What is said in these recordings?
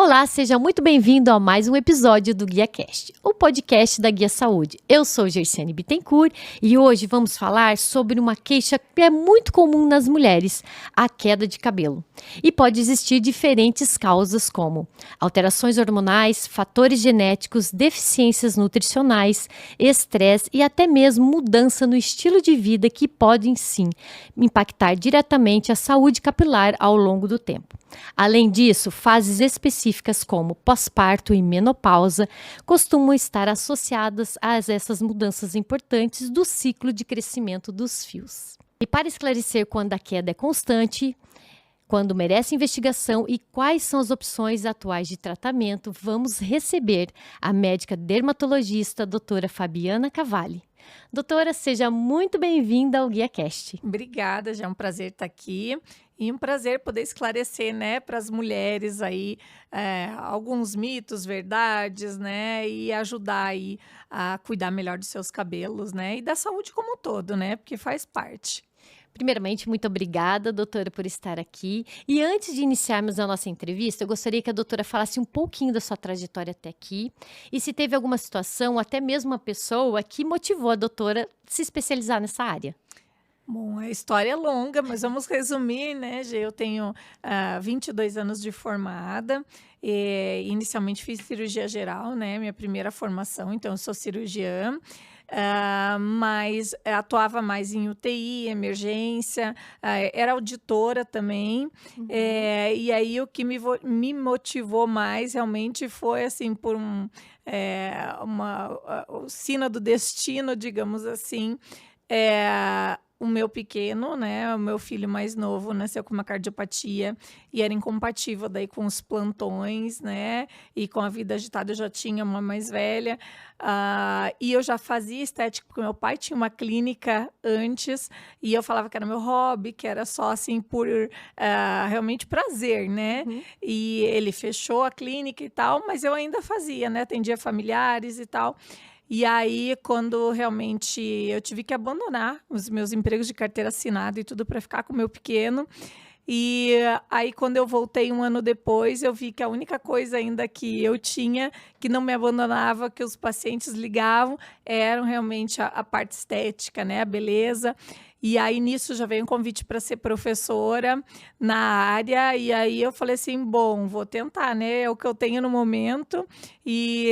Olá, seja muito bem-vindo a mais um episódio do GuiaCast, o podcast da Guia Saúde. Eu sou Gersiane Bittencourt e hoje vamos falar sobre uma queixa que é muito comum nas mulheres, a queda de cabelo. E pode existir diferentes causas como alterações hormonais, fatores genéticos, deficiências nutricionais, estresse e até mesmo mudança no estilo de vida que podem sim impactar diretamente a saúde capilar ao longo do tempo. Além disso, fases específicas como pós-parto e menopausa costumam estar associadas a essas mudanças importantes do ciclo de crescimento dos fios. E para esclarecer quando a queda é constante, quando merece investigação e quais são as opções atuais de tratamento, vamos receber a médica dermatologista doutora Fabiana Cavalli. Doutora, seja muito bem-vinda ao GuiaCast. Obrigada, já é um prazer estar aqui e um prazer poder esclarecer, né, para as mulheres aí alguns mitos, verdades, né, e ajudar aí a cuidar melhor dos seus cabelos, né, e da saúde como um todo, né, porque faz parte. Primeiramente, muito obrigada, doutora, por estar aqui. E antes de iniciarmos a nossa entrevista, eu gostaria que a doutora falasse um pouquinho da sua trajetória até aqui e se teve alguma situação, até mesmo uma pessoa que motivou a doutora a se especializar nessa área. Bom, a história é longa, mas vamos resumir, né, Gê? Eu tenho 22 anos de formada. Inicialmente fiz cirurgia geral, né, minha primeira formação, então eu sou cirurgiã. Mas atuava mais em UTI, emergência, era auditora também. E aí o que me motivou mais realmente foi assim por uma sina do destino, digamos assim. O meu pequeno, né, o meu filho mais novo, nasceu com uma cardiopatia e era incompatível daí com os plantões, né, e com a vida agitada. Eu já tinha uma mais velha, e eu já fazia estética, porque meu pai tinha uma clínica antes, e eu falava que era meu hobby, que era só assim por realmente prazer, né, e ele fechou a clínica e tal, mas eu ainda fazia, né, atendia familiares e tal. E aí, quando realmente eu tive que abandonar os meus empregos de carteira assinada e tudo para ficar com o meu pequeno. E aí, quando eu voltei um ano depois, eu vi que a única coisa ainda que eu tinha, que não me abandonava, que os pacientes ligavam, eram realmente a parte estética, né? A beleza. E aí, nisso, já veio um convite para ser professora na área. E aí, eu falei assim, bom, vou tentar, né? É o que eu tenho no momento. E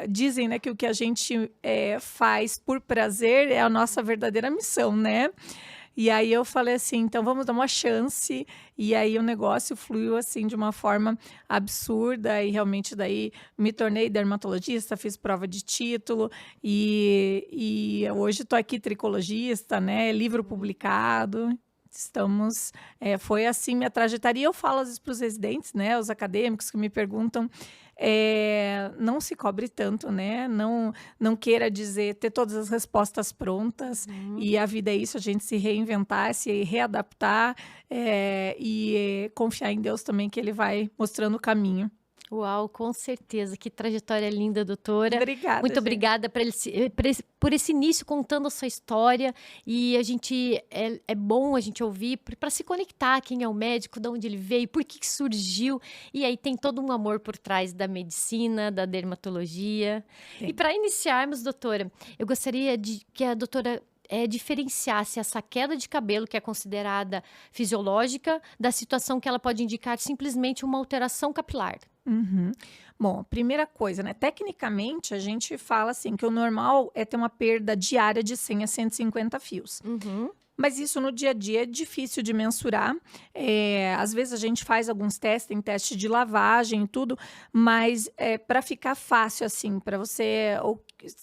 dizem, né, que o que a gente faz por prazer é a nossa verdadeira missão, né? E aí eu falei assim, então vamos dar uma chance. E aí o negócio fluiu assim de uma forma absurda e realmente daí me tornei dermatologista, fiz prova de título e hoje estou aqui tricologista, né? Livro publicado. Estamos, foi assim minha trajetória. E eu falo às vezes para os residentes, né? Os acadêmicos que me perguntam, não se cobre tanto, né? Não queira ter todas as respostas prontas. E a vida é isso, a gente se reinventar, se readaptar e confiar em Deus também, que Ele vai mostrando o caminho. Uau, com certeza. Que trajetória linda, doutora. Obrigada, Muito gente. obrigada por esse início contando a sua história. E a gente é bom a gente ouvir para se conectar quem é o médico, de onde ele veio, por que surgiu. E aí tem todo um amor por trás da medicina, da dermatologia. Tem. E para iniciarmos, doutora, eu gostaria que a doutora diferenciasse essa queda de cabelo, que é considerada fisiológica, da situação que ela pode indicar simplesmente uma alteração capilar. Bom, primeira coisa, né? Tecnicamente, a gente fala assim que o normal é ter uma perda diária de 100 a 150 fios. Mas isso no dia a dia é difícil de mensurar. Às vezes a gente faz alguns testes, tem teste de lavagem e tudo, mas para ficar fácil assim, para você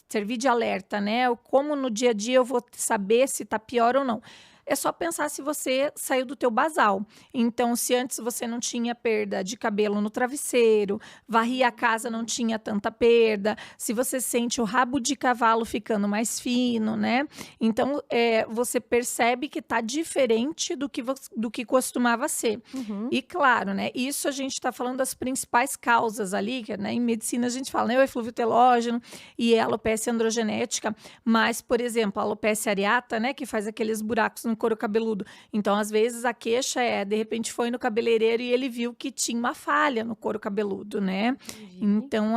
servir de alerta, né? Como no dia a dia eu vou saber se está pior ou não. É só pensar se você saiu do teu basal. Então, se antes você não tinha perda de cabelo no travesseiro, varria a casa, não tinha tanta perda, se você sente o rabo de cavalo ficando mais fino, né? Então, você percebe que está diferente do que costumava ser. E claro, né? Isso a gente está falando das principais causas ali, que, né, em medicina a gente fala, né? O eflúvio telógeno e a alopecia androgenética, mas, por exemplo, a alopecia areata, né? Que faz aqueles buracos no couro cabeludo. Então, às vezes, a queixa de repente, foi no cabeleireiro e ele viu que tinha uma falha no couro cabeludo, né? Entendi. Então,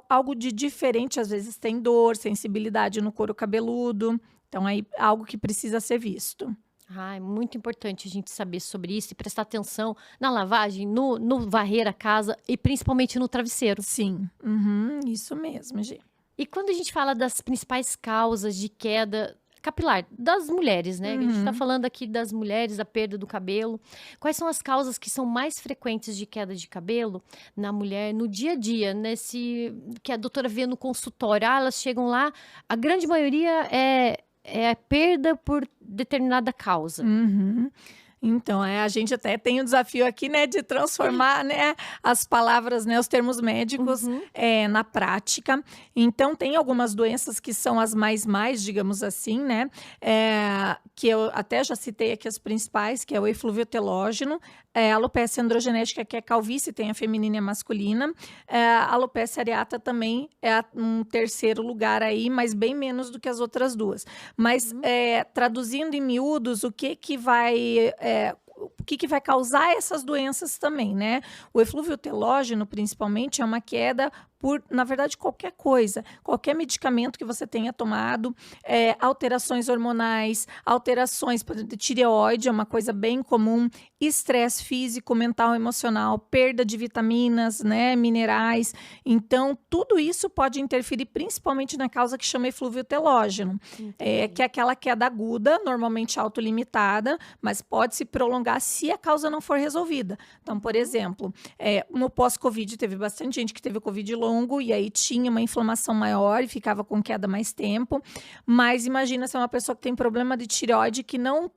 algo de diferente, às vezes tem dor, sensibilidade no couro cabeludo. Então, aí, algo que precisa ser visto. Ah, é muito importante a gente saber sobre isso e prestar atenção na lavagem, no varrer a casa e principalmente no travesseiro. Sim, isso mesmo, Gi. E quando a gente fala das principais causas de queda capilar das mulheres, né? A gente está falando aqui das mulheres, da perda do cabelo. Quais são as causas que são mais frequentes de queda de cabelo na mulher no dia a dia, nesse que a doutora vê no consultório? Ah, elas chegam lá, a grande maioria é a perda por determinada causa. Então, a gente até tem o desafio aqui, né, de transformar, né, as palavras, né, os termos médicos na prática. Então, tem algumas doenças que são as mais, digamos assim, né, que eu até já citei aqui as principais, que é o eflúvio telógeno, a alopecia androgenética, que é calvície, tem a feminina e a masculina. A alopecia areata também é um terceiro lugar aí, mas bem menos do que as outras duas. Mas, traduzindo em miúdos, o que vai causar essas doenças também, né? O eflúvio telógeno, principalmente, é uma queda por, na verdade, qualquer coisa, qualquer medicamento que você tenha tomado, alterações hormonais, alterações de tireoide, é uma coisa bem comum, estresse físico, mental, emocional, perda de vitaminas, né, minerais. Então, tudo isso pode interferir principalmente na causa que chama eflúvio telógeno, que é aquela queda aguda, normalmente autolimitada, mas pode se prolongar se a causa não for resolvida. Então, por exemplo, no pós-Covid, teve bastante gente que teve Covid longo, e aí tinha uma inflamação maior e ficava com queda mais tempo. Mas imagina se é uma pessoa que tem problema de tireoide que não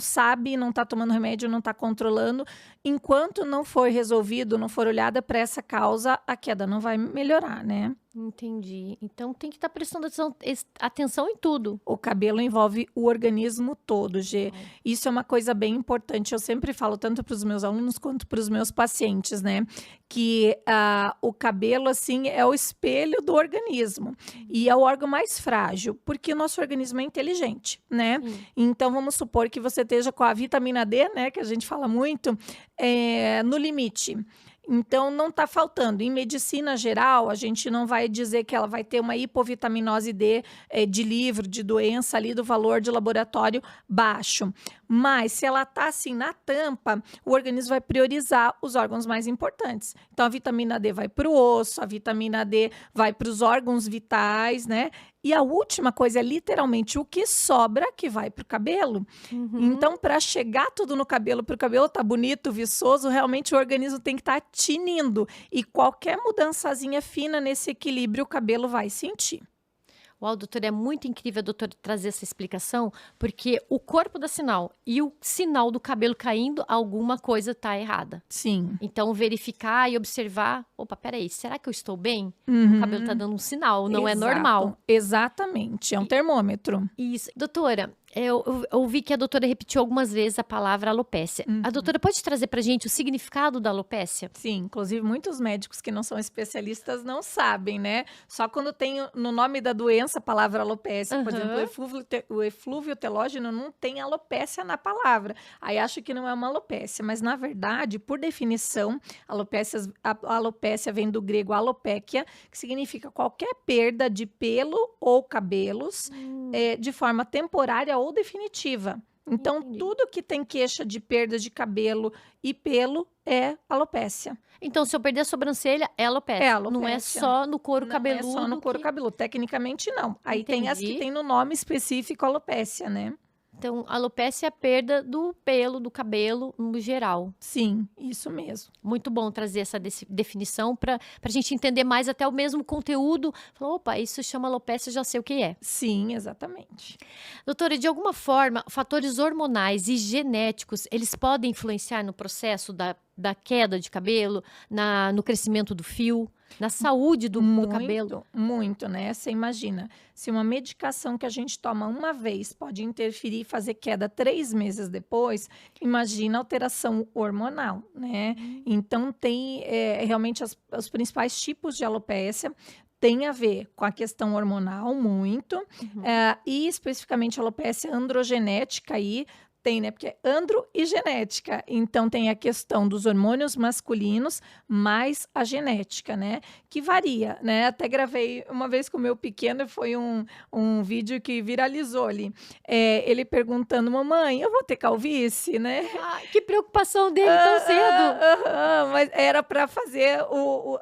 sabe, não está tomando remédio, não está controlando. Enquanto não for resolvido, não for olhada para essa causa, a queda não vai melhorar, né? Entendi. Então tem que estar prestando atenção em tudo. O cabelo envolve o organismo todo, Gê. Isso é uma coisa bem importante. Eu sempre falo tanto para os meus alunos quanto para os meus pacientes, né? Que o cabelo, assim, é o espelho do organismo. E é o órgão mais frágil, porque o nosso organismo é inteligente, né? Então, vamos supor que você esteja com a vitamina D, né? Que a gente fala muito, no limite. Então, não está faltando. Em medicina geral, a gente não vai dizer que ela vai ter uma hipovitaminose D de livro, de doença ali, do valor de laboratório baixo. Mas, se ela está assim na tampa, o organismo vai priorizar os órgãos mais importantes. Então, a vitamina D vai para o osso, a vitamina D vai para os órgãos vitais, né? E a última coisa é literalmente o que sobra que vai para o cabelo. Então, para chegar tudo no cabelo, para o cabelo estar bonito, viçoso, realmente o organismo tem que estar tinindo. E qualquer mudançazinha fina nesse equilíbrio, o cabelo vai sentir. Uau, doutora, é muito incrível a doutora trazer essa explicação, porque o corpo dá sinal e o sinal do cabelo caindo, alguma coisa está errada. Sim. Então, verificar e observar, opa, peraí, será que eu estou bem? O cabelo está dando um sinal, não é normal. Exatamente, é um termômetro. Isso. Doutora, eu ouvi que a doutora repetiu algumas vezes a palavra alopécia. A doutora pode trazer pra gente o significado da alopécia? Sim, inclusive muitos médicos que não são especialistas não sabem, né? Só quando tem no nome da doença a palavra alopécia. Por exemplo, o eflúvio telógeno não tem alopécia na palavra. Aí acho que não é uma alopécia, mas na verdade, por definição, a alopécia vem do grego alopéquia, que significa qualquer perda de pelo ou cabelos de forma temporária ou definitiva. Então, Entendi. tudo que tem queixa de perda de cabelo e pelo é alopécia. Então, se eu perder a sobrancelha, é alopécia. É alopécia. Não é só no couro cabeludo. Não é só no couro cabeludo. Tecnicamente, não. Aí tem as que Entendi. tem no nome específico alopécia, né? Então, alopécia é a perda do pelo, do cabelo, no geral. Sim, isso mesmo. Muito bom trazer essa definição para a gente entender mais até o mesmo conteúdo. Falar, opa, isso chama alopécia, já sei o que é. Sim, exatamente. Doutora, de alguma forma, fatores hormonais e genéticos, eles podem influenciar no processo da queda de cabelo, no crescimento do fio, na saúde do cabelo? Muito, né? Você imagina, se uma medicação que a gente toma uma vez pode interferir e fazer queda 3 meses depois, imagina a alteração hormonal, né? Então, tem realmente os principais tipos de alopécia tem a ver com a questão hormonal muito, e especificamente a alopécia androgenética aí, Tem, né? Porque é andro e genética. Então, tem a questão dos hormônios masculinos mais a genética, né? Que varia, né? Até gravei uma vez com o meu pequeno, foi um vídeo que viralizou ali. Ele perguntando, mamãe, eu vou ter calvície, né? Ah, que preocupação dele tão cedo. Mas era para fazer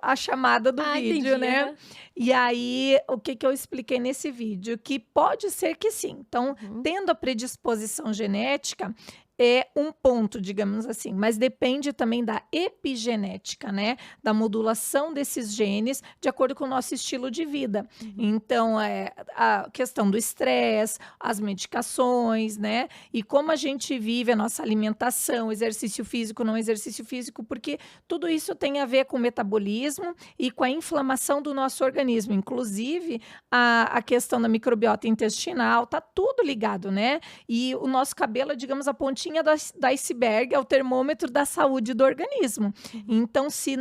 a chamada do vídeo, Entendi. né? E aí, o que eu expliquei nesse vídeo? Que pode ser que sim. Então, tendo a predisposição genética, é um ponto, digamos assim, mas depende também da epigenética, né? Da modulação desses genes de acordo com o nosso estilo de vida. Então, a questão do estresse, as medicações, né? E como a gente vive a nossa alimentação, exercício físico, não exercício físico, porque tudo isso tem a ver com o metabolismo e com a inflamação do nosso organismo. Inclusive, a questão da microbiota intestinal, tá tudo ligado, né? E o nosso cabelo é, digamos, a pontinha da iceberg, é o termômetro da saúde do organismo. Então, se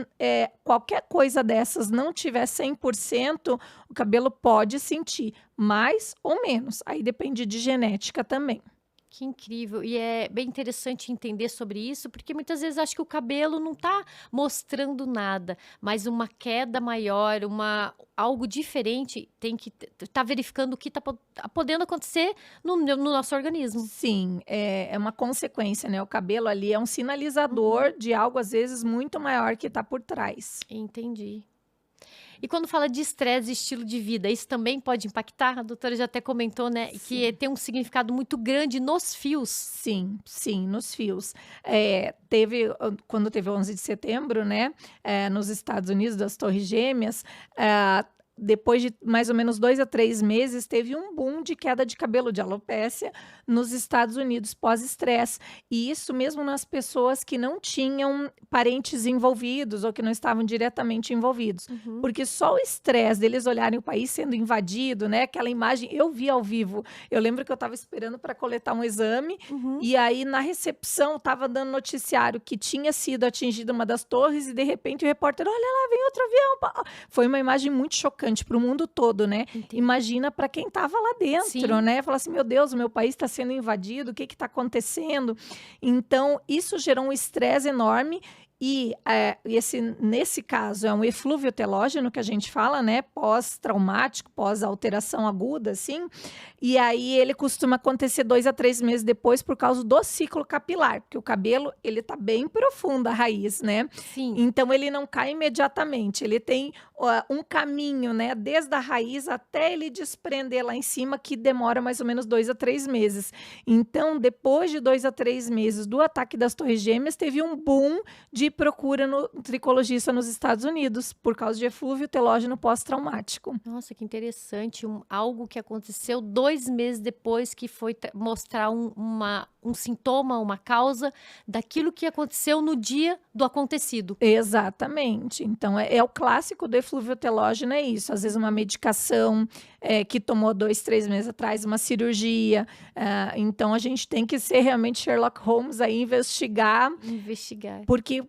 qualquer coisa dessas não tiver 100%, o cabelo pode sentir mais ou menos. Aí depende de genética também. Que incrível. E é bem interessante entender sobre isso, porque muitas vezes acho que o cabelo não está mostrando nada, mas uma queda maior, algo diferente, tem que estar verificando o que está podendo acontecer no nosso organismo. Sim, é uma consequência, né? O cabelo ali é um sinalizador de algo, às vezes, muito maior que está por trás. Entendi. E quando fala de estresse e estilo de vida, isso também pode impactar? A doutora já até comentou, né, que tem um significado muito grande nos fios. Sim, nos fios. Quando teve o 11 de setembro, né, nos Estados Unidos, das Torres Gêmeas, depois de mais ou menos 2 a 3 meses, teve um boom de queda de cabelo, de alopécia, nos Estados Unidos pós-estresse. E isso mesmo nas pessoas que não tinham parentes envolvidos ou que não estavam diretamente envolvidos. Porque só o estresse deles olharem o país sendo invadido, né? Aquela imagem, eu vi ao vivo. Eu lembro que eu estava esperando para coletar um exame e aí na recepção estava dando noticiário que tinha sido atingida uma das torres e de repente o repórter, olha lá, vem outro avião. Foi uma imagem muito chocante para o mundo todo, né? Entendi. Imagina para quem estava lá dentro, Sim. né? Falar assim, meu Deus, o meu país está sendo invadido, o que está acontecendo? Então, isso gerou um estresse enorme. E nesse caso é um eflúvio telógeno que a gente fala, né? Pós-traumático, pós-alteração aguda, assim. E aí ele costuma acontecer 2 a 3 meses depois por causa do ciclo capilar, porque o cabelo ele tá bem profundo a raiz, né? Sim. Então ele não cai imediatamente, ele tem um caminho, né? Desde a raiz até ele desprender lá em cima, que demora mais ou menos 2 a 3 meses. Então, depois de 2 a 3 meses do ataque das Torres Gêmeas, teve um boom de procura no tricologista nos Estados Unidos, por causa de eflúvio telógeno pós-traumático. Nossa, que interessante. Algo que aconteceu 2 meses depois, que foi mostrar um sintoma, uma causa daquilo que aconteceu no dia do acontecido. Exatamente. Então, é o clássico do eflúvio telógeno, é isso. Às vezes uma medicação que tomou 2, 3 meses atrás, uma cirurgia. Então, a gente tem que ser realmente Sherlock Holmes aí, investigar. Porque,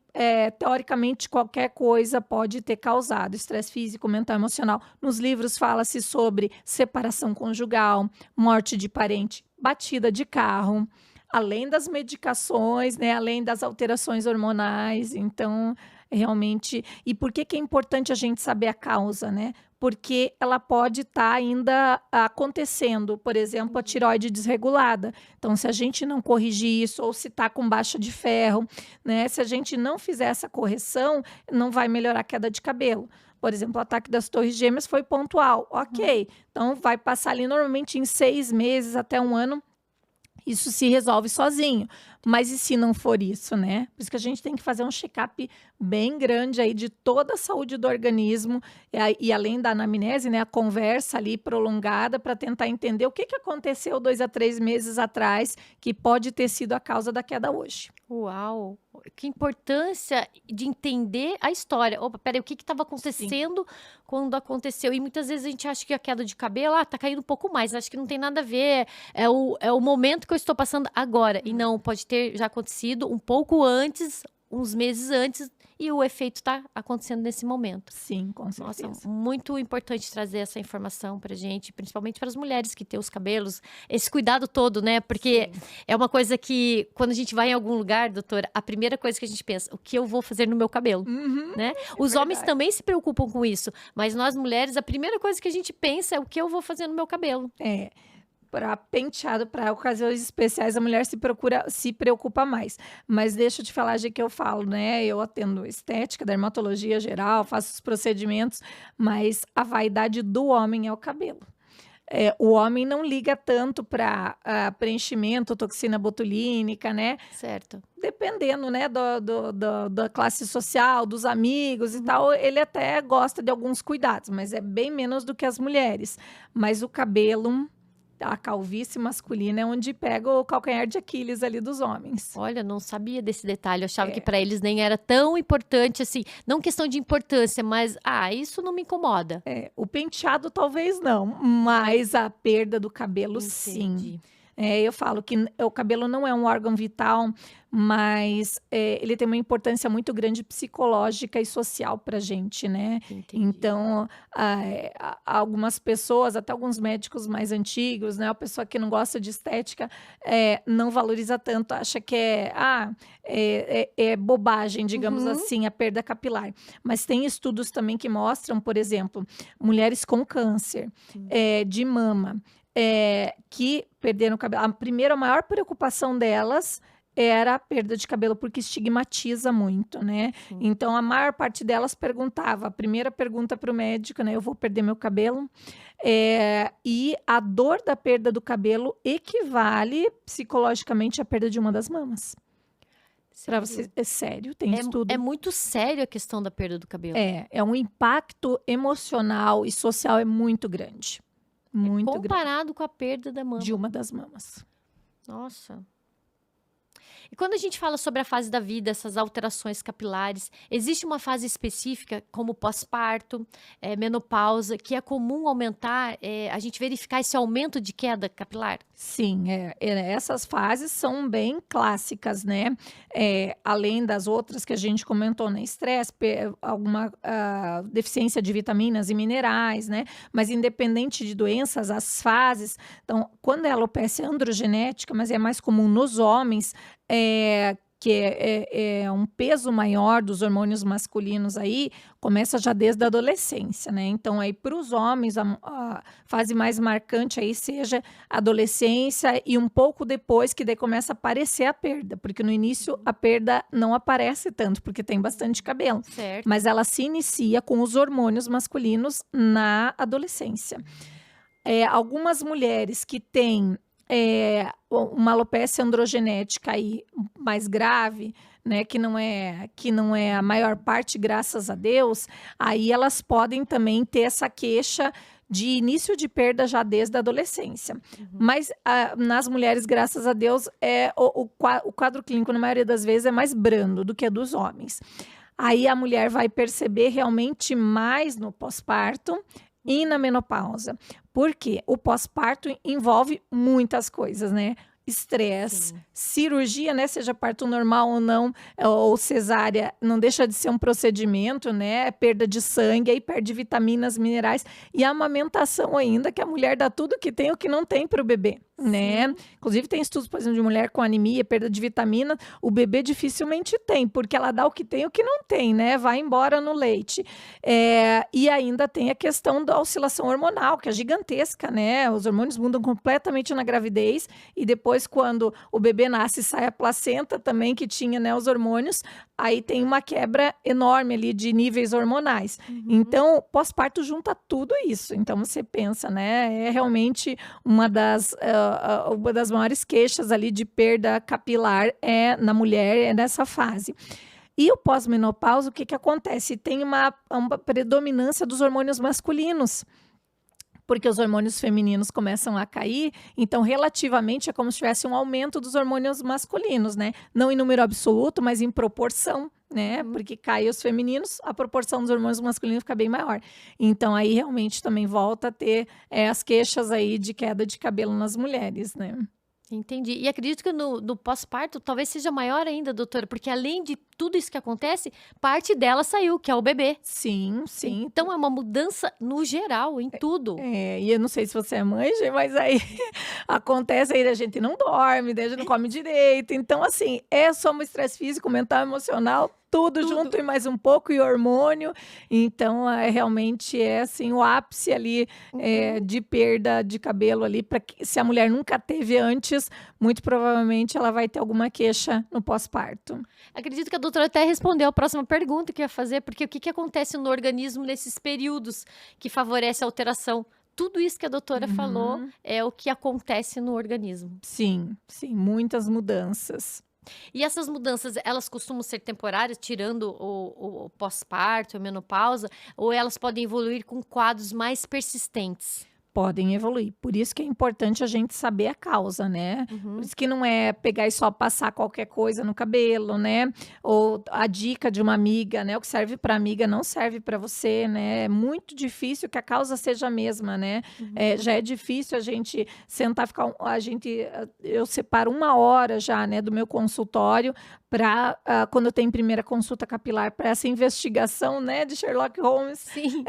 teoricamente, qualquer coisa pode ter causado estresse físico, mental, emocional. Nos livros fala-se sobre separação conjugal, morte de parente, batida de carro, além das medicações, né, além das alterações hormonais. Então, realmente... E por que é importante a gente saber a causa, né? Porque ela pode estar ainda acontecendo, por exemplo, a tireoide desregulada. Então, se a gente não corrigir isso, ou se está com baixa de ferro, né? Se a gente não fizer essa correção, não vai melhorar a queda de cabelo. Por exemplo, o ataque das Torres Gêmeas foi pontual. Ok, então vai passar ali normalmente em 6 meses até 1 ano, isso se resolve sozinho. Mas e se não for isso, né? Por isso que a gente tem que fazer um check-up bem grande aí de toda a saúde do organismo e além da anamnese, né? A conversa ali prolongada para tentar entender o que aconteceu 2 a 3 meses atrás que pode ter sido a causa da queda hoje. Uau! Que importância de entender a história. Opa, peraí, o que estava acontecendo quando aconteceu? E muitas vezes a gente acha que a queda de cabelo, tá caindo um pouco mais. Acho que não tem nada a ver. É o momento que eu estou passando agora. E não, pode ter já acontecido um pouco antes, uns meses antes, e o efeito está acontecendo nesse momento. Sim, com certeza. Nossa, muito importante trazer essa informação pra gente, principalmente para as mulheres que têm os cabelos, esse cuidado todo, né? Porque é uma coisa que, quando a gente vai em algum lugar, doutora, a primeira coisa que a gente pensa, o que eu vou fazer no meu cabelo, né? Os homens também se preocupam com isso, mas nós mulheres, a primeira coisa que a gente pensa é o que eu vou fazer no meu cabelo. Para penteado, para ocasiões especiais, a mulher se preocupa mais. Mas deixa eu te falar de que eu falo, né? Eu atendo estética, dermatologia geral, faço os procedimentos, mas a vaidade do homem é o cabelo. O homem não liga tanto para preenchimento, toxina botulínica, né? Certo. Dependendo, né, da classe social, dos amigos e tal, ele até gosta de alguns cuidados, mas é bem menos do que as mulheres. Mas o cabelo, a calvície masculina é onde pega o calcanhar de Aquiles ali dos homens. Olha, não sabia desse detalhe. Eu achava que para eles nem era tão importante assim. Não questão de importância, mas isso não me incomoda. O penteado talvez não, mas a perda do cabelo sim. Eu falo que o cabelo não é um órgão vital, mas ele tem uma importância muito grande psicológica e social pra gente, né? Entendi. Então, algumas pessoas, até alguns médicos mais antigos, né? A pessoa que não gosta de estética não valoriza tanto, acha que é bobagem, digamos assim, a perda capilar. Mas tem estudos também que mostram, por exemplo, mulheres com câncer de mama, que perderam o cabelo. A maior preocupação delas era a perda de cabelo, porque estigmatiza muito, né? Então, a maior parte delas perguntava, a primeira pergunta para o médico, né? Eu vou perder meu cabelo? E a dor da perda do cabelo equivale psicologicamente à perda de uma das mamas. Para você, é sério, tem estudo. É muito sério a questão da perda do cabelo. É um impacto emocional e social muito grande. Muito comparado com a perda da mama. De uma das mamas. Nossa. E quando a gente fala sobre a fase da vida, essas alterações capilares, existe uma fase específica, como pós-parto, menopausa, que é comum aumentar, a gente verificar esse aumento de queda capilar? Sim, essas fases são bem clássicas, né? Além das outras que a gente comentou, né? Estresse, alguma deficiência de vitaminas e minerais, né? Mas independente de doenças, as fases... Então, quando é alopecia androgenética, mas é mais comum nos homens, que é um peso maior dos hormônios masculinos aí, começa já desde a adolescência, né? Então, aí para os homens, a fase mais marcante aí seja a adolescência e um pouco depois que daí começa a aparecer a perda, porque no início a perda não aparece tanto, porque tem bastante cabelo. Certo. Mas ela se inicia com os hormônios masculinos na adolescência. Algumas mulheres que têm uma alopecia androgenética aí mais grave, né, que não é a maior parte, graças a Deus, aí elas podem também ter essa queixa de início de perda já desde a adolescência. Mas nas mulheres, graças a Deus, o quadro clínico, na maioria das vezes, é mais brando do que a dos homens. Aí a mulher vai perceber realmente mais no pós-parto e na menopausa. Porque o pós-parto envolve muitas coisas, né? Estresse, cirurgia, né? Seja parto normal ou não, ou cesárea, não deixa de ser um procedimento, né? Perda de sangue, aí perde vitaminas, minerais e a amamentação ainda, que a mulher dá tudo que tem, o que não tem para o bebê, né? Inclusive tem estudos, por exemplo, de mulher com anemia, perda de vitamina, o bebê dificilmente tem, porque ela dá o que tem e o que não tem, né? Vai embora no leite. E ainda tem a questão da oscilação hormonal, que é gigantesca, né? Os hormônios mudam completamente na gravidez e depois, quando o bebê nasce e sai a placenta também, que tinha, né, os hormônios, aí tem uma quebra enorme ali de níveis hormonais. Então, pós-parto junta tudo isso. Então, você pensa, né, é realmente uma das maiores queixas ali de perda capilar na mulher, nessa fase. E o pós-menopausa, o que acontece? Tem uma predominância dos hormônios masculinos, porque os hormônios femininos começam a cair, então relativamente é como se tivesse um aumento dos hormônios masculinos, né? Não em número absoluto, mas em proporção, né? Porque cai os femininos, a proporção dos hormônios masculinos fica bem maior. Então aí realmente também volta a ter as queixas aí de queda de cabelo nas mulheres, né? Entendi. E acredito que no pós-parto talvez seja maior ainda, doutora, porque além de tudo isso que acontece, parte dela saiu, que é o bebê. Sim, sim. Então é uma mudança no geral, em tudo. E eu não sei se você é mãe, Gê, mas aí acontece aí, a gente não dorme, daí a gente não come direito. Então, assim, é só um estresse físico, mental, emocional, tudo Tudo. junto e mais um pouco, e hormônio. Então, realmente é assim, o ápice ali de perda de cabelo ali, para que se a mulher nunca teve antes, muito provavelmente ela vai ter alguma queixa no pós-parto. Acredito que a doutora até respondeu a próxima pergunta que eu ia fazer, porque o que que acontece no organismo nesses períodos que favorece a alteração? Tudo isso que a doutora falou é o que acontece no organismo. Sim, sim, muitas mudanças. E essas mudanças, elas costumam ser temporárias, tirando o pós-parto, a menopausa, ou elas podem evoluir com quadros mais persistentes? Podem evoluir. Por isso que é importante a gente saber a causa, né? Por Uhum. isso que não é pegar e só passar qualquer coisa no cabelo, né? Ou a dica de uma amiga, né? O que serve para amiga não serve para você, né? É muito difícil que a causa seja a mesma, né? Já é difícil a gente sentar, eu separo 1 hora já, né, do meu consultório para quando tem primeira consulta capilar para essa investigação, né, de Sherlock Holmes. Sim.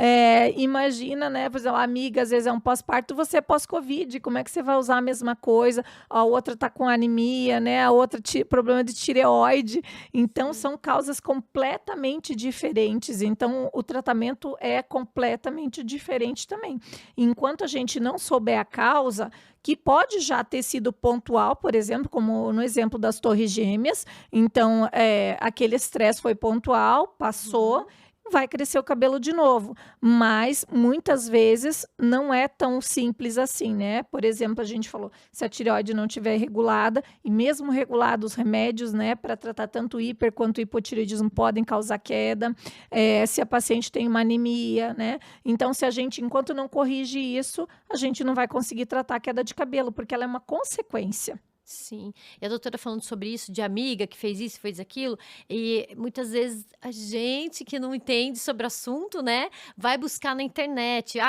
Imagina, né, por exemplo, a amiga às vezes é um pós-parto, você é pós-Covid, como é que você vai usar a mesma coisa? A outra tá com anemia, né, a outra problema de tireoide. Então, são causas completamente diferentes. Então, o tratamento é completamente diferente também. Enquanto a gente não souber a causa, que pode já ter sido pontual, por exemplo, como no exemplo das Torres Gêmeas. Então, aquele estresse foi pontual, passou, vai crescer o cabelo de novo. Mas, muitas vezes, não é tão simples assim, né? Por exemplo, a gente falou, se a tireoide não estiver regulada, e mesmo regulados os remédios, né, para tratar tanto hiper quanto hipotireoidismo podem causar queda, se a paciente tem uma anemia, né? Então, se a gente, enquanto não corrige isso, a gente não vai conseguir tratar a queda de cabelo, porque ela é uma consequência. Sim. E a doutora falando sobre isso, de amiga que fez isso, fez aquilo, e muitas vezes a gente que não entende sobre o assunto, né, vai buscar na internet,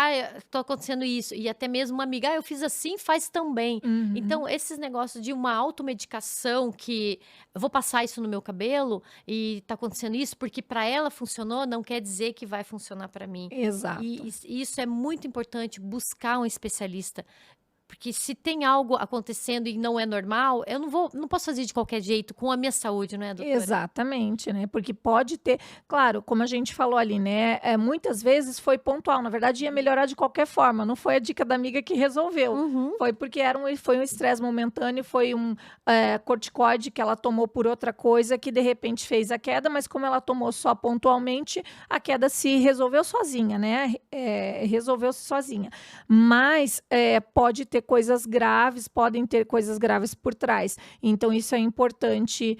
tô acontecendo isso, e até mesmo uma amiga, eu fiz assim, faz também. Então, esses negócios de uma automedicação que eu vou passar isso no meu cabelo e tá acontecendo isso, porque para ela funcionou, não quer dizer que vai funcionar para mim. Exato. E isso é muito importante, buscar um especialista. Porque se tem algo acontecendo e não é normal, eu não posso fazer de qualquer jeito com a minha saúde, não é, doutora? Exatamente, né? Porque pode ter, claro, como a gente falou ali, né? Muitas vezes foi pontual, na verdade ia melhorar de qualquer forma, não foi a dica da amiga que resolveu. Foi porque foi um estresse momentâneo, foi um corticoide que ela tomou por outra coisa que de repente fez a queda, mas como ela tomou só pontualmente, a queda se resolveu sozinha, né? Resolveu-se sozinha. Mas pode ter coisas graves, podem ter coisas graves por trás. Então, isso é importante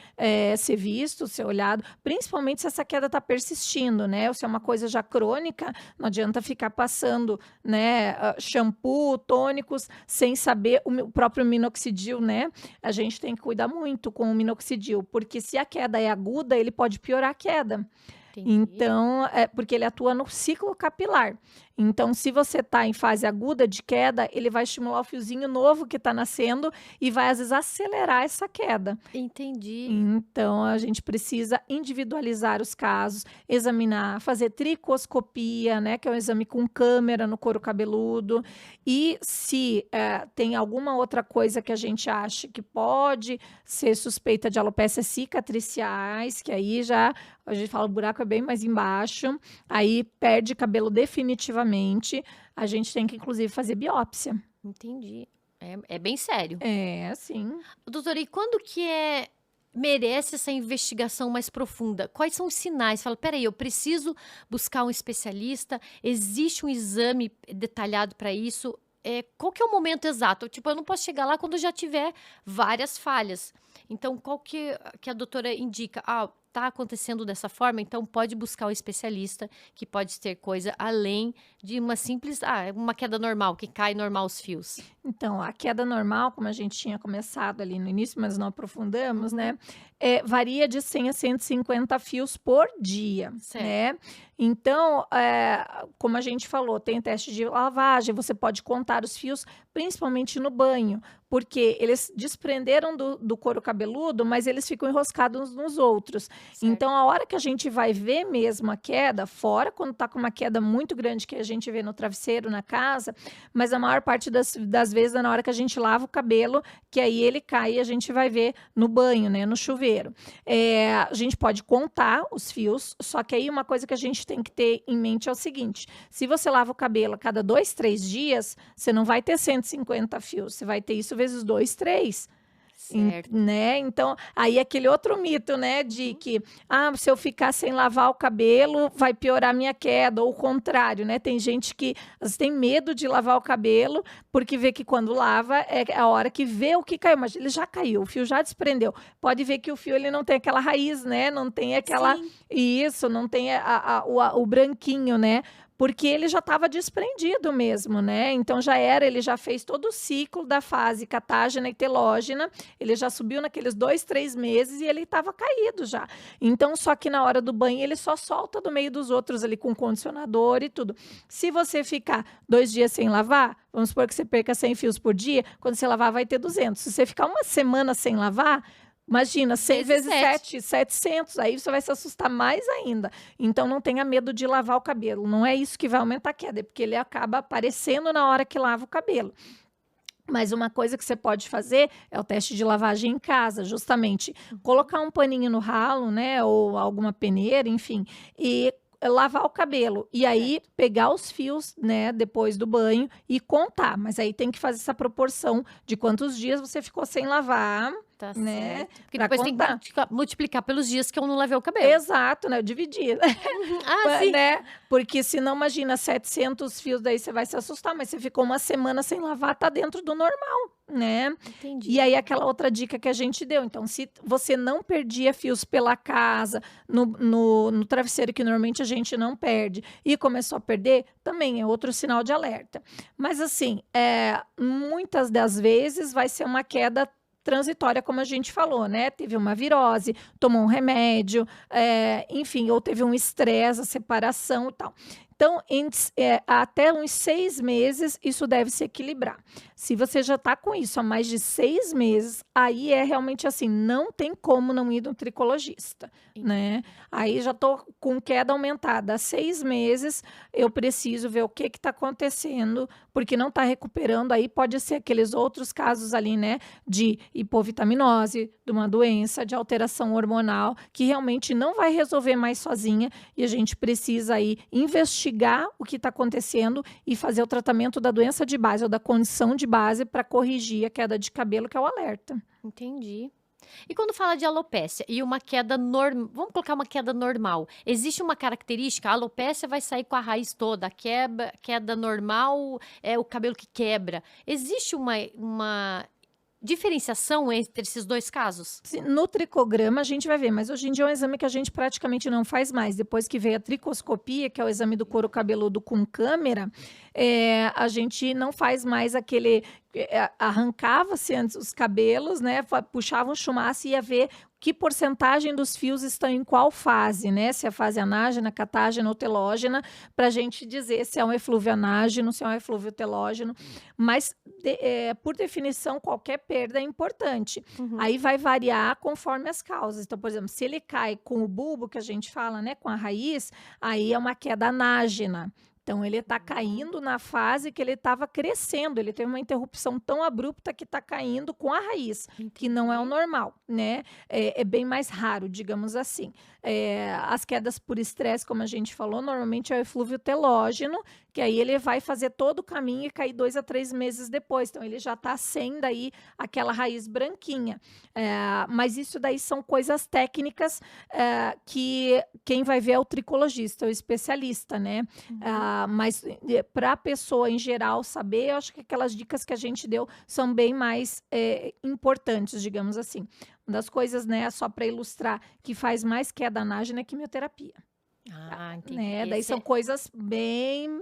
ser visto, ser olhado, principalmente se essa queda está persistindo, né? Ou se é uma coisa já crônica, não adianta ficar passando, né, shampoo, tônicos, sem saber o próprio minoxidil, né? A gente tem que cuidar muito com o minoxidil, porque se a queda é aguda, ele pode piorar a queda. Entendi. Então, porque ele atua no ciclo capilar. Então, se você está em fase aguda de queda, ele vai estimular o fiozinho novo que está nascendo e vai, às vezes, acelerar essa queda. Entendi. Então, a gente precisa individualizar os casos, examinar, fazer tricoscopia, né, que é um exame com câmera no couro cabeludo. E se tem alguma outra coisa que a gente acha que pode ser suspeita de alopécias cicatriciais, que aí já a gente fala o buraco é bem mais embaixo, aí perde cabelo definitivamente. A gente tem que, inclusive, fazer biópsia. Entendi. É bem sério. Sim. Doutora, e quando que merece essa investigação mais profunda? Quais são os sinais? Fala, peraí, eu preciso buscar um especialista? Existe um exame detalhado para isso? Qual que é o momento exato? Tipo, eu não posso chegar lá quando já tiver várias falhas. Então, qual que a doutora indica? Tá acontecendo dessa forma, então pode buscar um especialista que pode ter coisa além de uma simples, uma queda normal, que cai normal os fios. Então, a queda normal, como a gente tinha começado ali no início, mas não aprofundamos, né? Varia de 100 a 150 fios por dia, Certo. né? Então, como a gente falou, tem teste de lavagem, você pode contar os fios, principalmente no banho, porque eles desprenderam do couro cabeludo, mas eles ficam enroscados uns nos outros. Certo. Então, a hora que a gente vai ver mesmo a queda, fora quando está com uma queda muito grande que a gente vê no travesseiro, na casa, mas a maior parte das vezes é na hora que a gente lava o cabelo, que aí ele cai e a gente vai ver no banho, né, no chuveiro. A gente pode contar os fios, só que aí uma coisa que a gente tem que ter em mente é o seguinte: se você lava o cabelo a cada 2, 3 dias, você não vai ter 150 fios, você vai ter isso vezes 2, 3. Certo. Né? Então, aí aquele outro mito, né, de que se eu ficar sem lavar o cabelo, vai piorar minha queda, ou o contrário, né? Tem gente que tem medo de lavar o cabelo, porque vê que quando lava é a hora que vê o que caiu, mas ele já caiu, o fio já desprendeu. Pode ver que o fio ele não tem aquela raiz, né? Não tem aquela... Sim. Isso, não tem o branquinho, né? Porque ele já estava desprendido mesmo, né? Então ele já fez todo o ciclo da fase catágena e telógena, ele já subiu naqueles 2, 3 meses e ele estava caído já. Então, só que na hora do banho ele só solta do meio dos outros ali com condicionador e tudo. Se você ficar 2 dias sem lavar, vamos supor que você perca 100 fios por dia, quando você lavar vai ter 200. Se você ficar uma semana sem lavar, imagina, 100 vezes 7, 700, aí você vai se assustar mais ainda. Então, não tenha medo de lavar o cabelo. Não é isso que vai aumentar a queda, é porque ele acaba aparecendo na hora que lava o cabelo. Mas uma coisa que você pode fazer é o teste de lavagem em casa, justamente colocar um paninho no ralo, né, ou alguma peneira, enfim, e lavar o cabelo. E aí pegar os fios, né, depois do banho e contar. Mas aí tem que fazer essa proporção de quantos dias você ficou sem lavar. Tá Né? certo. Porque depois tem que multiplicar pelos dias que eu não lavei o cabelo. Exato, né? Dividir. Sim. Né? Porque senão, imagina, 700 fios, daí você vai se assustar, mas você ficou uma semana sem lavar, tá dentro do normal, né? Entendi. E aí, aquela outra dica que a gente deu. Então, se você não perdia fios pela casa, no travesseiro, que normalmente a gente não perde, e começou a perder, também é outro sinal de alerta. Mas, assim, muitas das vezes vai ser uma queda transitória, como a gente falou, né? Teve uma virose, tomou um remédio, enfim, ou teve um estresse, a separação e tal. Então, até uns 6 meses, isso deve se equilibrar. Se você já está com isso há mais de 6 meses, aí é realmente assim, não tem como não ir no tricologista, né? Aí já estou com queda aumentada há 6 meses, eu preciso ver o que está acontecendo, porque não está recuperando, aí pode ser aqueles outros casos ali, né, de hipovitaminose, de uma doença, de alteração hormonal, que realmente não vai resolver mais sozinha, e a gente precisa aí investigar o que está acontecendo e fazer o tratamento da doença de base ou da condição de base para corrigir a queda de cabelo, que é o alerta. Entendi. E quando fala de alopécia e uma queda normal, vamos colocar uma queda normal, existe uma característica? A alopécia vai sair com a raiz toda, a queda normal é o cabelo que quebra. Existe uma diferenciação entre esses dois casos? No tricograma a gente vai ver, mas hoje em dia é um exame que a gente praticamente não faz mais. Depois que veio a tricoscopia, que é o exame do couro cabeludo com câmera, a gente não faz mais aquele... arrancava-se antes os cabelos, né? Puxava um chumaço e ia ver que porcentagem dos fios estão em qual fase, né? Se é a fase anágena, catágena ou telógena, para a gente dizer se é um eflúvio anágeno, se é um eflúvio telógeno. Mas, por definição, qualquer perda é importante. Aí vai variar conforme as causas. Então, por exemplo, se ele cai com o bulbo, que a gente fala, né? Com a raiz, aí é uma queda anágena. Então, ele está caindo na fase que ele estava crescendo. Ele teve uma interrupção tão abrupta que está caindo com a raiz, que não é o normal, né? É bem mais raro, digamos assim. As quedas por estresse, como a gente falou, normalmente é o eflúvio telógeno, que aí ele vai fazer todo o caminho e cair 2 a 3 meses depois. Então, ele já está sem daí aquela raiz branquinha. Mas isso daí são coisas técnicas que quem vai ver é o tricologista, o especialista, né? Mas para a pessoa em geral saber, eu acho que aquelas dicas que a gente deu são bem mais importantes, digamos assim. Uma das coisas, né, só para ilustrar, que faz mais queda anágena é quimioterapia. Entendi. Né? Daí são coisas bem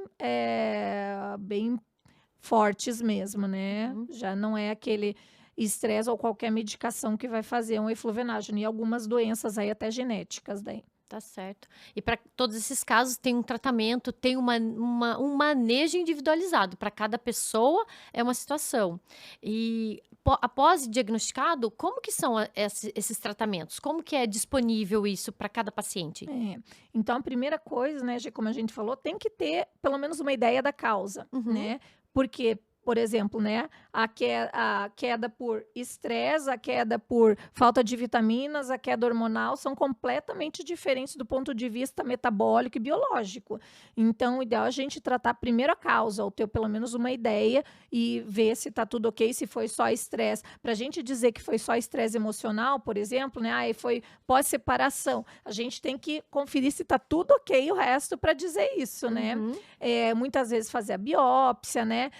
fortes mesmo, né? Já não é aquele estresse ou qualquer medicação que vai fazer um efluvio anágeno, e algumas doenças aí até genéticas daí. Tá certo. E para todos esses casos tem um tratamento, tem um manejo individualizado. Para cada pessoa é uma situação. E após diagnosticado, como que são esses tratamentos? Como que é disponível isso para cada paciente? É. Então, a primeira coisa, né, como a gente falou, tem que ter pelo menos uma ideia da causa, Uhum. né? Porque, por exemplo, né, a queda por estresse, a queda por falta de vitaminas, a queda hormonal são completamente diferentes do ponto de vista metabólico e biológico. Então, o ideal é a gente tratar primeiro a causa, ou ter pelo menos uma ideia e ver se está tudo ok, se foi só estresse. Para a gente dizer que foi só estresse emocional, por exemplo, né, aí foi pós-separação, a gente tem que conferir se está tudo ok o resto para dizer isso, né? Uhum. Muitas vezes fazer a biópsia, né?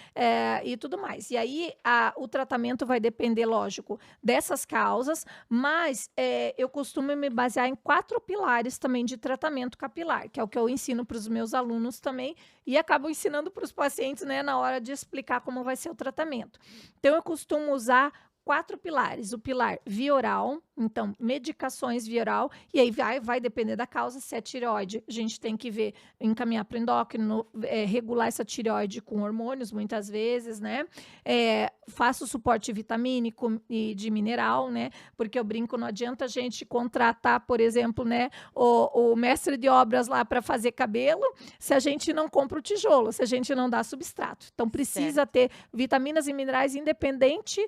E tudo mais. E aí o tratamento vai depender, lógico, dessas causas, mas eu costumo me basear em 4 pilares também de tratamento capilar, que é o que eu ensino para os meus alunos também e acabo ensinando para os pacientes, né, na hora de explicar como vai ser o tratamento. Então, eu costumo usar 4 pilares. O pilar via oral, então, medicações via oral, e aí vai depender da causa, se é tireoide, a gente tem que ver, encaminhar para o endócrino, regular essa tireoide com hormônios, muitas vezes, né? Faço suporte vitamínico e de mineral, né? Porque eu brinco, não adianta a gente contratar, por exemplo, né, o mestre de obras lá para fazer cabelo, se a gente não compra o tijolo, se a gente não dá substrato. Então, precisa Certo. ter vitaminas e minerais independente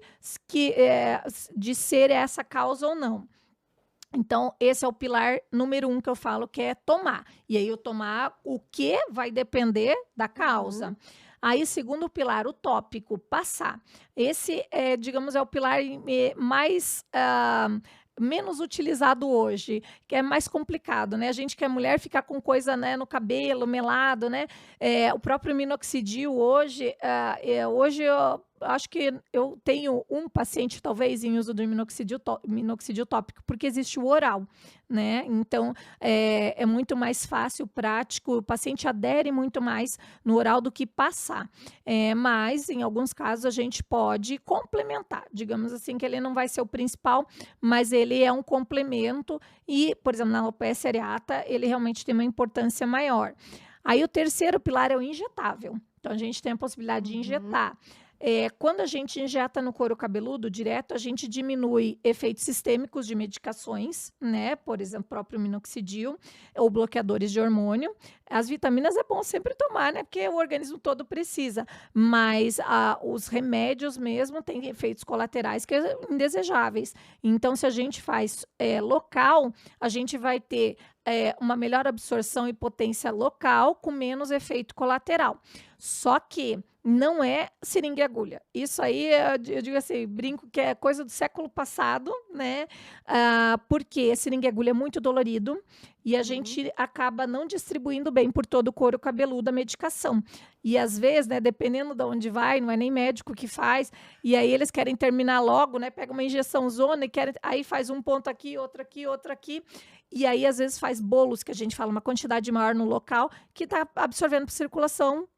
de ser essa causa ou não. Então, esse é o pilar número 1 que eu falo, que é tomar. E aí, o tomar, o que vai depender da causa. Uhum. Aí, segundo pilar, o tópico, passar. Esse, digamos, é o pilar mais... menos utilizado hoje, que é mais complicado, né? A gente que é mulher ficar com coisa, né, no cabelo, melado, né? O próprio minoxidil hoje, hoje eu acho que eu tenho um paciente, talvez, em uso do minoxidil tópico, porque existe o oral, né? Então, é muito mais fácil, prático, o paciente adere muito mais no oral do que passar. Mas, em alguns casos, a gente pode complementar, digamos assim, que ele não vai ser o principal, mas ele é um complemento e, por exemplo, na alopecia areata, ele realmente tem uma importância maior. Aí, o terceiro pilar é o injetável. Então, a gente tem a possibilidade de Uhum. injetar. Quando a gente injeta no couro cabeludo direto, a gente diminui efeitos sistêmicos de medicações, né? Por exemplo, o próprio minoxidil ou bloqueadores de hormônio. As vitaminas é bom sempre tomar, né? Porque o organismo todo precisa. Mas os remédios mesmo têm efeitos colaterais que são indesejáveis. Então, se a gente faz local, a gente vai ter uma melhor absorção e potência local com menos efeito colateral. Só que não é seringa e agulha. Isso aí, eu digo assim, brinco que é coisa do século passado, né? Porque seringa e agulha é muito dolorido e a gente acaba não distribuindo bem por todo o couro cabeludo a medicação. E às vezes, né, dependendo de onde vai, não é nem médico que faz, e aí eles querem terminar logo, né? Pega uma injeção zona e aí faz um ponto aqui, outro aqui, outro aqui. E aí, às vezes, faz bolos, que a gente fala, uma quantidade maior no local, que está absorvendo por circulação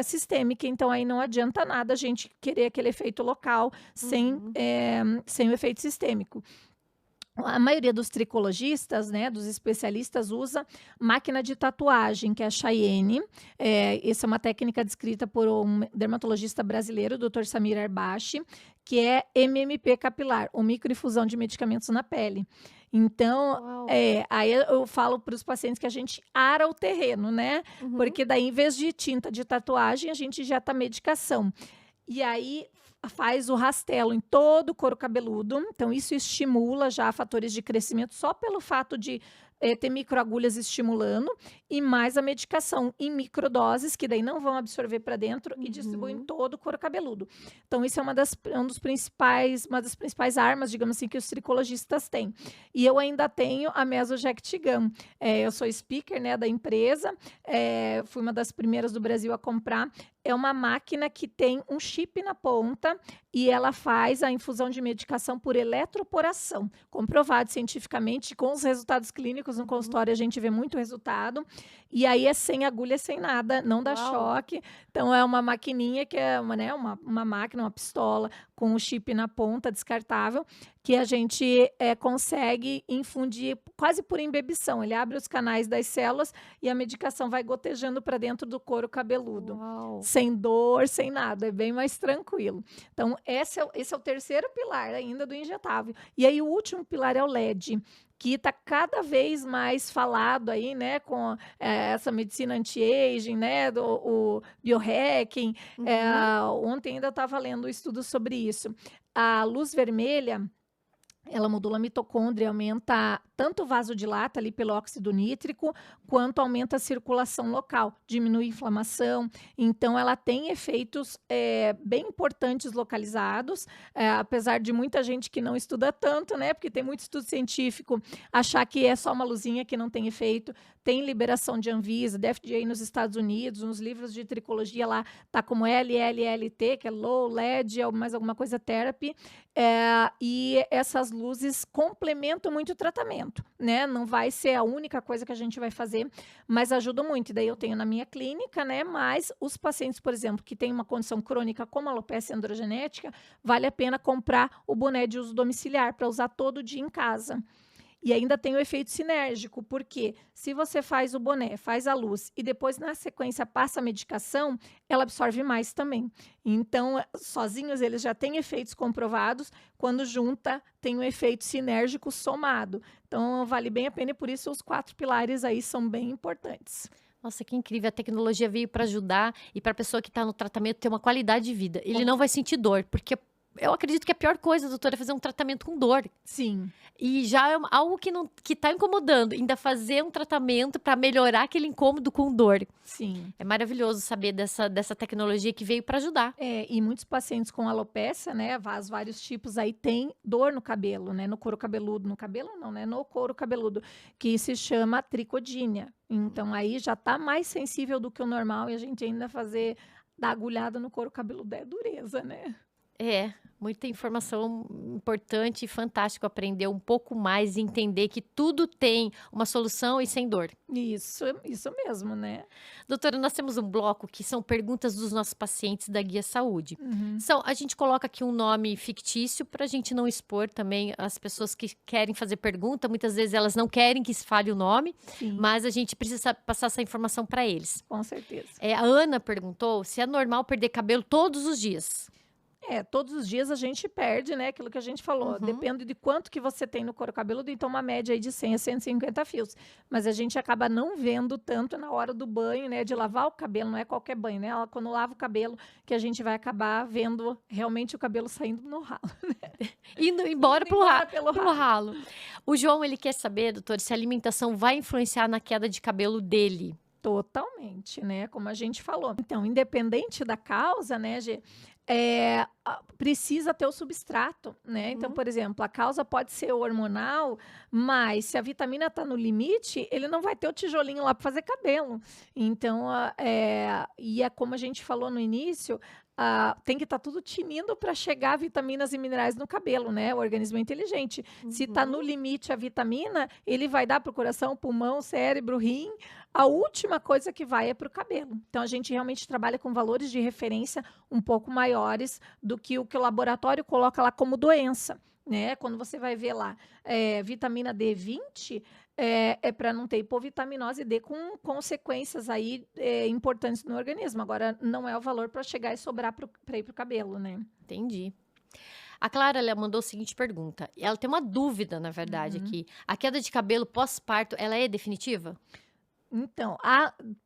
sistêmica. Então, aí não adianta nada a gente querer aquele efeito local Uhum. sem o efeito sistêmico. A maioria dos tricologistas, né, dos especialistas, usa máquina de tatuagem, que é a Cheyenne. Essa é uma técnica descrita por um dermatologista brasileiro, o Dr. Samir Arbashi, que é MMP capilar, ou microinfusão de medicamentos na pele. Então, Uau. aí eu falo para os pacientes que a gente ara o terreno, né? Uhum. Porque daí, em vez de tinta de tatuagem, a gente injeta medicação. E aí faz o rastelo em todo o couro cabeludo. Então, isso estimula já fatores de crescimento só pelo fato de ter microagulhas estimulando e mais a medicação em microdoses, que daí não vão absorver para dentro e distribuem Uhum. todo o couro cabeludo. Então, isso é uma das principais armas, digamos assim, que os tricologistas têm. E eu ainda tenho a Mesojet Gum. Eu sou speaker, né, da empresa, fui uma das primeiras do Brasil a comprar. é uma máquina que tem um chip na ponta e ela faz a infusão de medicação por eletroporação, comprovado cientificamente com os resultados clínicos no consultório, a gente vê muito resultado, e aí é sem agulha, sem nada, não dá Uau. choque, então é uma maquininha que é uma, né, uma máquina, uma pistola com o chip na ponta, descartável, que a gente consegue infundir quase por embebição, ele abre os canais das células e a medicação vai gotejando para dentro do couro cabeludo. Uau. Sem dor, sem nada, é bem mais tranquilo. Então, esse é o terceiro pilar ainda do injetável. E aí, o último pilar é o LED, que está cada vez mais falado aí, né, com essa medicina anti-aging, né, o biohacking. Ontem ainda estava lendo um estudo sobre isso. A luz vermelha, ela modula a mitocôndria, aumenta tanto o vasodilata ali pelo óxido nítrico, quanto aumenta a circulação local, diminui a inflamação. Então, ela tem efeitos bem importantes localizados, apesar de muita gente que não estuda tanto, né? Porque tem muito estudo científico, achar que é só uma luzinha que não tem efeito. Tem liberação de Anvisa, da FDA nos Estados Unidos, nos livros de tricologia lá, tá como LLLT, que é Low LED, mais alguma coisa therapy, e essas luzes complementam muito o tratamento, né? Não vai ser a única coisa que a gente vai fazer, mas ajuda muito. E daí eu tenho na minha clínica, né? Mas os pacientes, por exemplo, que têm uma condição crônica como a alopecia androgenética, vale a pena comprar o boné de uso domiciliar para usar todo dia em casa. E ainda tem o efeito sinérgico, porque se você faz o boné, faz a luz e depois na sequência passa a medicação, ela absorve mais também. Então, sozinhos eles já têm efeitos comprovados, quando junta tem um efeito sinérgico somado. Então, vale bem a pena e por isso os 4 pilares aí são bem importantes. Nossa, que incrível. A tecnologia veio para ajudar e para a pessoa que está no tratamento ter uma qualidade de vida. Ele não vai sentir dor, porque eu acredito que a pior coisa, doutora, é fazer um tratamento com dor. Sim. E já é algo que tá incomodando. Ainda fazer um tratamento para melhorar aquele incômodo com dor. Sim. É maravilhoso saber dessa tecnologia que veio para ajudar. E muitos pacientes com alopecia, né, vários tipos aí, tem dor no cabelo, né, no couro cabeludo. No cabelo não, né, no couro cabeludo, que se chama tricodínia. Então, aí já tá mais sensível do que o normal e a gente ainda dar agulhada no couro cabeludo é dureza, né? Muita informação importante e fantástico aprender um pouco mais e entender que tudo tem uma solução e sem dor. Isso mesmo, né? Doutora, nós temos um bloco que são perguntas dos nossos pacientes da Guia Saúde. A gente coloca aqui um nome fictício para a gente não expor também as pessoas que querem fazer pergunta. Muitas vezes elas não querem que se fale o nome, Sim. mas a gente precisa passar essa informação para eles. Com certeza. A Ana perguntou se é normal perder cabelo todos os dias. Todos os dias a gente perde, né? Aquilo que a gente falou. Depende de quanto que você tem no couro cabeludo, então uma média aí de 100 a 150 fios. Mas a gente acaba não vendo tanto na hora do banho, né? De lavar o cabelo, não é qualquer banho, né? Quando lava o cabelo, que a gente vai acabar vendo realmente o cabelo saindo no ralo, né? Indo embora pelo ralo. O João, ele quer saber, doutor, se a alimentação vai influenciar na queda de cabelo dele. Totalmente, né? Como a gente falou. Então, independente da causa, né, Gê, precisa ter o substrato, né? Então, por exemplo, a causa pode ser hormonal, mas se a vitamina está no limite, ele não vai ter o tijolinho lá para fazer cabelo. Então, e é como a gente falou no início, tem que estar tudo tinindo para chegar vitaminas e minerais no cabelo, né? O organismo é inteligente. Se está no limite a vitamina, ele vai dar para o coração, pulmão, cérebro, rim. A última coisa que vai é para o cabelo. Então, a gente realmente trabalha com valores de referência um pouco maiores do que o laboratório coloca lá como doença, né? Quando você vai ver lá vitamina D20, para não ter hipovitaminose D com consequências aí importantes no organismo. Agora, não é o valor para chegar e sobrar para ir para o cabelo, né? Entendi. A Clara, ela mandou a seguinte pergunta. Ela tem uma dúvida, na verdade, aqui. A queda de cabelo pós-parto, ela é definitiva? Então,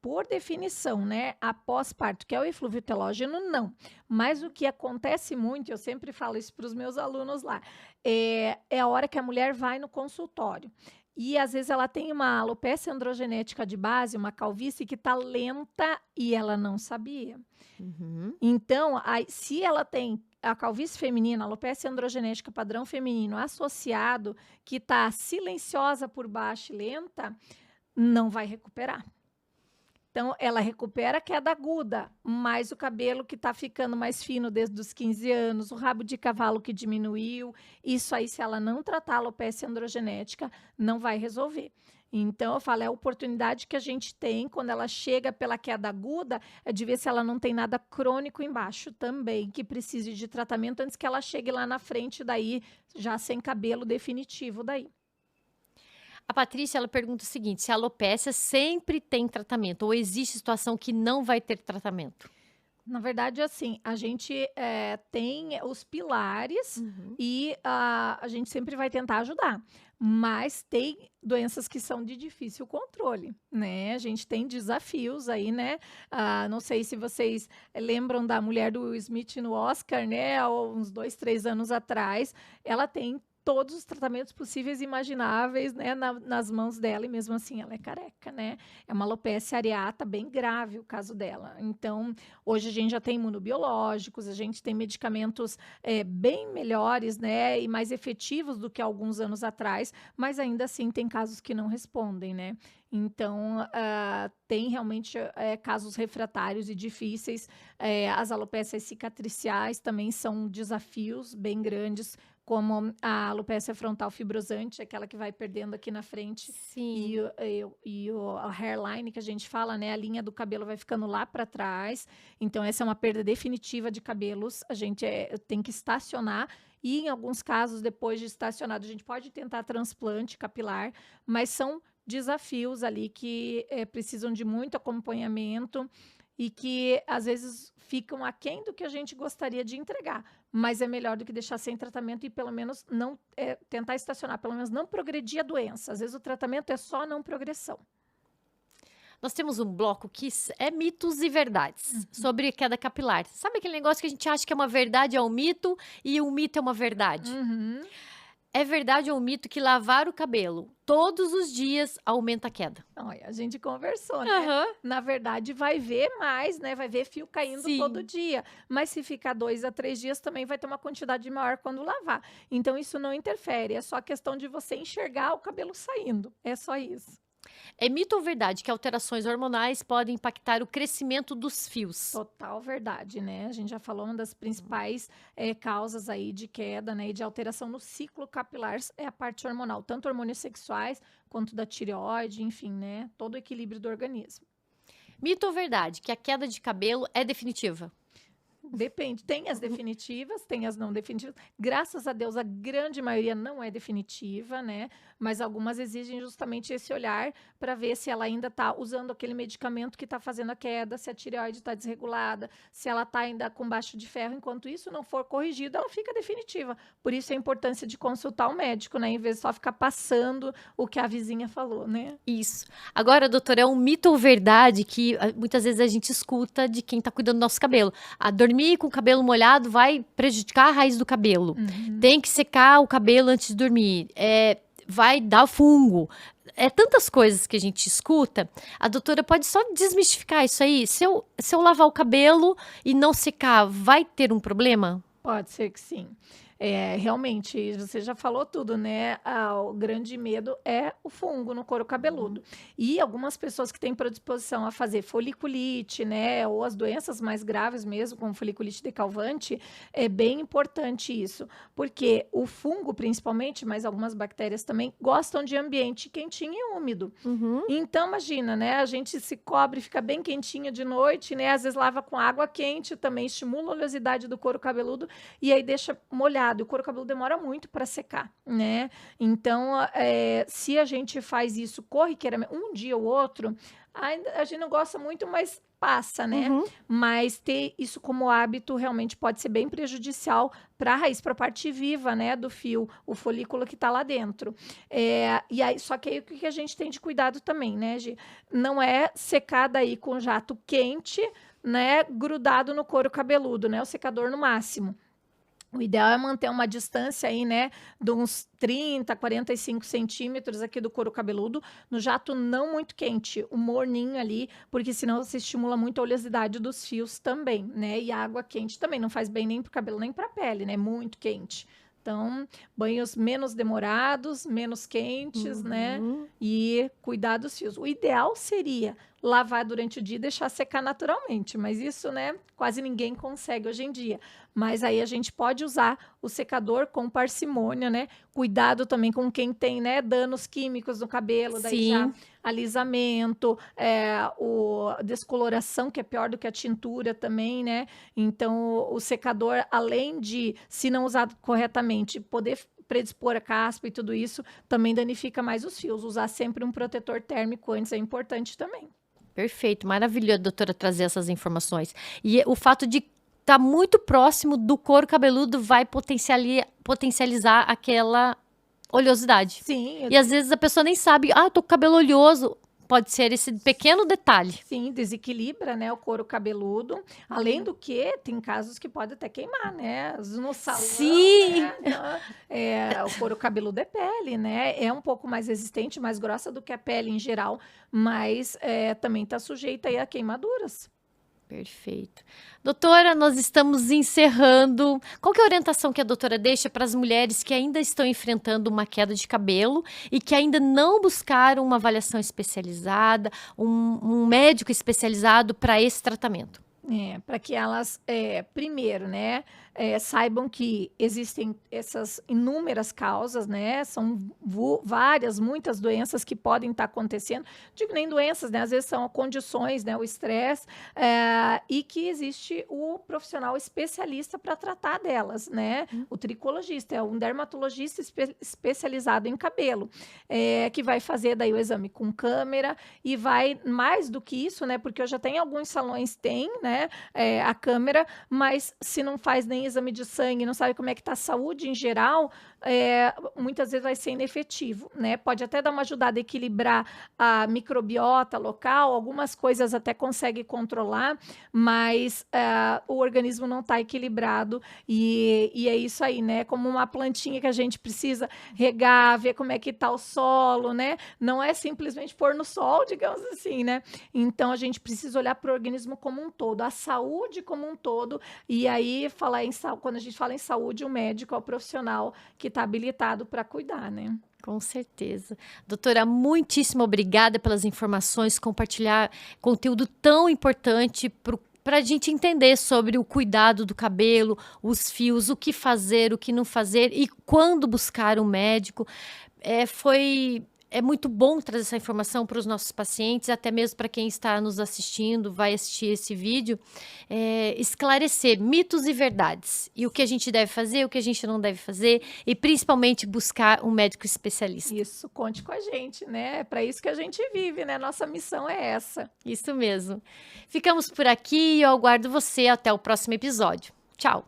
por definição, né, a pós-parto, que é o eflúvio telógeno, não. Mas o que acontece muito, eu sempre falo isso para os meus alunos lá, é a hora que a mulher vai no consultório. E às vezes ela tem uma alopecia androgenética de base, uma calvície que está lenta e ela não sabia. Então, se ela tem a calvície feminina, alopecia androgenética padrão feminino associado, que está silenciosa por baixo e lenta, não vai recuperar. Então, ela recupera a queda aguda, mas o cabelo que está ficando mais fino desde os 15 anos, o rabo de cavalo que diminuiu, isso aí, se ela não tratar a alopecia androgenética, não vai resolver. Então, eu falo, é a oportunidade que a gente tem quando ela chega pela queda aguda, é de ver se ela não tem nada crônico embaixo também, que precise de tratamento antes que ela chegue lá na frente, daí já sem cabelo definitivo daí. A Patrícia, ela pergunta o seguinte, se a alopecia sempre tem tratamento ou existe situação que não vai ter tratamento? Na verdade, assim, a gente tem os pilares e a gente sempre vai tentar ajudar. Mas tem doenças que são de difícil controle, né? A gente tem desafios aí, né? Não sei se vocês lembram da mulher do Will Smith no Oscar, né? Há uns 2, 3 anos atrás. Ela tem todos os tratamentos possíveis e imagináveis, né, nas mãos dela, e mesmo assim ela é careca, né? É uma alopecia areata bem grave o caso dela. Então, hoje a gente já tem imunobiológicos, a gente tem medicamentos bem melhores, né, e mais efetivos do que alguns anos atrás, mas ainda assim tem casos que não respondem, né? Então, tem realmente casos refratários e difíceis. As alopécias cicatriciais também são desafios bem grandes, como a alopecia frontal fibrosante, aquela que vai perdendo aqui na frente. Sim. E a hairline, que a gente fala, né? A linha do cabelo vai ficando lá para trás. Então, essa é uma perda definitiva de cabelos. A gente tem que estacionar. E, em alguns casos, depois de estacionado, a gente pode tentar transplante capilar, mas são desafios ali que precisam de muito acompanhamento e que às vezes ficam aquém do que a gente gostaria de entregar, mas é melhor do que deixar sem tratamento e pelo menos não tentar estacionar, pelo menos não progredir a doença. Às vezes o tratamento é só não progressão. Nós temos um bloco que é mitos e verdades sobre queda capilar. Sabe aquele negócio que a gente acha que é uma verdade, é um mito, e um mito é uma verdade? É verdade ou mito que lavar o cabelo todos os dias aumenta a queda? Olha, a gente conversou, né? Aham. Na verdade, vai ver mais, né? Vai ver fio caindo Sim. todo dia. Mas se ficar 2 a 3 dias, também vai ter uma quantidade maior quando lavar. Então, isso não interfere. É só questão de você enxergar o cabelo saindo. É só isso. É mito ou verdade que alterações hormonais podem impactar o crescimento dos fios? Total verdade, né? A gente já falou, uma das principais causas aí de queda, né, e de alteração no ciclo capilar é a parte hormonal, tanto hormônios sexuais quanto da tireoide, enfim, né? Todo o equilíbrio do organismo. Mito ou verdade que a queda de cabelo é definitiva? Depende, tem as definitivas, tem as não definitivas. Graças a Deus, a grande maioria não é definitiva, né? Mas algumas exigem justamente esse olhar para ver se ela ainda está usando aquele medicamento que está fazendo a queda, se a tireoide está desregulada, se ela está ainda com baixo de ferro. Enquanto isso não for corrigido, ela fica definitiva. Por isso a importância de consultar o médico, né? Em vez de só ficar passando o que a vizinha falou, né? Isso. Agora, doutora, é um mito ou verdade que muitas vezes a gente escuta de quem está cuidando do nosso cabelo? Dormir com o cabelo molhado vai prejudicar a raiz do cabelo. Tem que secar o cabelo antes de dormir. Vai dar fungo. Tantas coisas que a gente escuta. A doutora pode só desmistificar isso aí? Se eu lavar o cabelo e não secar, vai ter um problema? Pode ser que sim. Realmente, você já falou tudo, né? O grande medo é o fungo no couro cabeludo. E algumas pessoas que têm predisposição a fazer foliculite, né? Ou as doenças mais graves mesmo, como foliculite decalvante, é bem importante isso. Porque o fungo, principalmente, mas algumas bactérias também, gostam de ambiente quentinho e úmido. Então, imagina, né? A gente se cobre, fica bem quentinho de noite, né? Às vezes lava com água quente, também estimula a oleosidade do couro cabeludo e aí deixa molhado. O couro cabeludo demora muito para secar, né? Então, se a gente faz isso corriqueiramente, um dia ou outro, a gente não gosta muito, mas passa, né? Mas ter isso como hábito realmente pode ser bem prejudicial para a raiz, para a parte viva, né, do fio, o folículo que está lá dentro. E aí, só que aí o que a gente tem de cuidado também, né, Gi? Não é secar daí com jato quente, né, grudado no couro cabeludo, né? O secador no máximo. O ideal é manter uma distância aí, né, de uns 30, 45 centímetros aqui do couro cabeludo, no jato não muito quente, o morninho ali, porque senão você estimula muito a oleosidade dos fios também, né? E a água quente também não faz bem nem para o cabelo, nem para a pele, né? Muito quente. Então, banhos menos demorados, menos quentes, né? E cuidar dos fios. O ideal seria lavar durante o dia e deixar secar naturalmente. Mas isso, né, quase ninguém consegue hoje em dia. Mas aí a gente pode usar o secador com parcimônia, né? Cuidado também com quem tem, né, danos químicos no cabelo, daí já Sim. alisamento, o descoloração, que é pior do que a tintura também, né? Então, o secador, além de, se não usado corretamente, poder predispor a caspa e tudo isso, também danifica mais os fios. Usar sempre um protetor térmico antes é importante também. Perfeito, maravilhoso, doutora, trazer essas informações. E o fato de estar muito próximo do couro cabeludo vai potencializar aquela oleosidade. Sim, E às vezes a pessoa nem sabe, eu tô com cabelo oleoso. Pode ser esse pequeno detalhe. sim, desequilibra, né, o couro cabeludo. Além do que, tem casos que pode até queimar, né? No salão, Sim! né? O couro cabeludo é pele, né? É um pouco mais resistente, mais grossa do que a pele em geral, mas também está sujeita aí a queimaduras. Perfeito. Doutora, nós estamos encerrando. Qual que é a orientação que a doutora deixa para as mulheres que ainda estão enfrentando uma queda de cabelo e que ainda não buscaram uma avaliação especializada, um médico especializado para esse tratamento? Para que elas, primeiro, né, saibam que existem essas inúmeras causas, né, são várias, muitas doenças que podem estar acontecendo, digo nem doenças, né, às vezes são condições, né, o estresse, e que existe o profissional especialista para tratar delas, né, o tricologista, é um dermatologista especializado em cabelo, que vai fazer daí o exame com câmera e vai mais do que isso, né, porque eu já tenho alguns salões, né, a câmera, mas se não faz nem exame de sangue, não sabe como é que está a saúde em geral, muitas vezes vai ser inefetivo, né? Pode até dar uma ajudada a equilibrar a microbiota local, algumas coisas até consegue controlar, mas o organismo não está equilibrado e é isso aí, né? Como uma plantinha que a gente precisa regar, ver como é que está o solo, né? Não é simplesmente pôr no sol, digamos assim, né? Então a gente precisa olhar para o organismo como um todo, a saúde como um todo, e aí quando a gente fala em saúde, o médico é o profissional que está habilitado para cuidar, né? Com certeza. Doutora, muitíssimo obrigada pelas informações, compartilhar conteúdo tão importante para a gente entender sobre o cuidado do cabelo, os fios, o que fazer, o que não fazer e quando buscar um médico. É muito bom trazer essa informação para os nossos pacientes, até mesmo para quem está nos assistindo, vai assistir esse vídeo, esclarecer mitos e verdades. E o que a gente deve fazer, o que a gente não deve fazer, e principalmente buscar um médico especialista. Isso, conte com a gente, né? É para isso que a gente vive, né? Nossa missão é essa. Isso mesmo. Ficamos por aqui e eu aguardo você até o próximo episódio. Tchau!